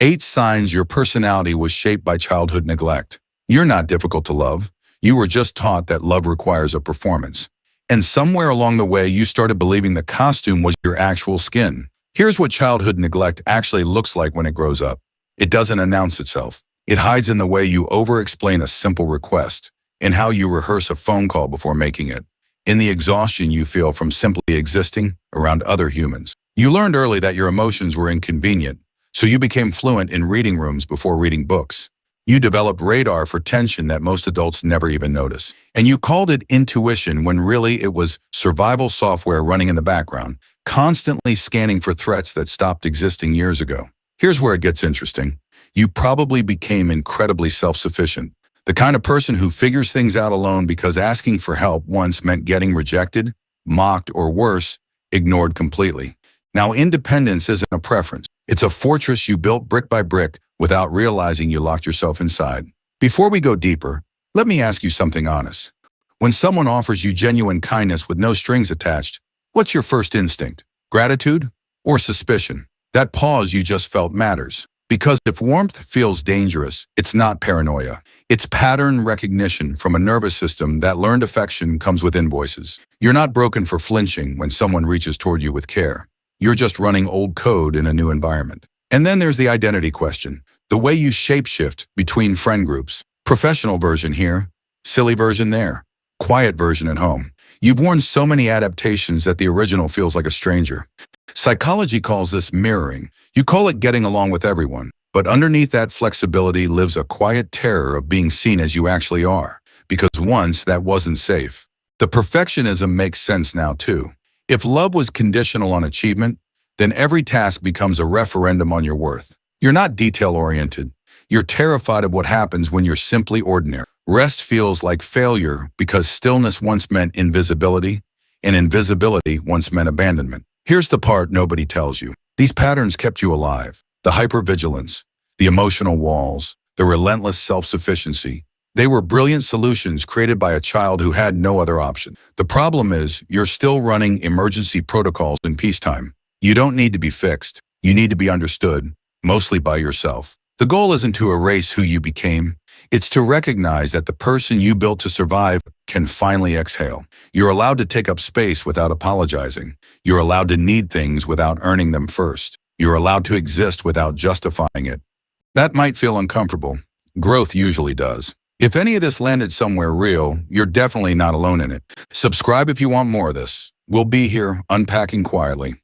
8 signs your personality was shaped by childhood neglect. You're not difficult to love. You were just taught that love requires a performance. And somewhere along the way, you started believing the costume was your actual skin. Here's what childhood neglect actually looks like when it grows up. It doesn't announce itself. It hides in the way you over-explain a simple request, in how you rehearse a phone call before making it, in the exhaustion you feel from simply existing around other humans. You learned early that your emotions were inconvenient, so you became fluent in reading rooms before reading books. You developed radar for tension that most adults never even notice. And you called it intuition when really it was survival software running in the background, constantly scanning for threats that stopped existing years ago. Here's where it gets interesting. You probably became incredibly self-sufficient, the kind of person who figures things out alone because asking for help once meant getting rejected, mocked, or worse, ignored completely. Now, independence isn't a preference. It's a fortress you built brick by brick without realizing you locked yourself inside. Before we go deeper, let me ask you something honest. When someone offers you genuine kindness with no strings attached, what's your first instinct? Gratitude or suspicion? That pause you just felt matters. Because if warmth feels dangerous, it's not paranoia. It's pattern recognition from a nervous system that learned affection comes with invoices. You're not broken for flinching when someone reaches toward you with care. You're just running old code in a new environment. And then there's the identity question. The way you shapeshift between friend groups. Professional version here, silly version there, quiet version at home. You've worn so many adaptations that the original feels like a stranger. Psychology calls this mirroring. You call it getting along with everyone. But underneath that flexibility lives a quiet terror of being seen as you actually are. Because once that wasn't safe. The perfectionism makes sense now too. If love was conditional on achievement, then every task becomes a referendum on your worth. You're not detail-oriented. You're terrified of what happens when you're simply ordinary. Rest feels like failure because stillness once meant invisibility, and invisibility once meant abandonment. Here's the part nobody tells you. These patterns kept you alive. The hyper-vigilance, the emotional walls, the relentless self-sufficiency. They were brilliant solutions created by a child who had no other option. The problem is, you're still running emergency protocols in peacetime. You don't need to be fixed. You need to be understood, mostly by yourself. The goal isn't to erase who you became. It's to recognize that the person you built to survive can finally exhale. You're allowed to take up space without apologizing. You're allowed to need things without earning them first. You're allowed to exist without justifying it. That might feel uncomfortable. Growth usually does. If any of this landed somewhere real, you're definitely not alone in it. Subscribe if you want more of this. We'll be here unpacking quietly.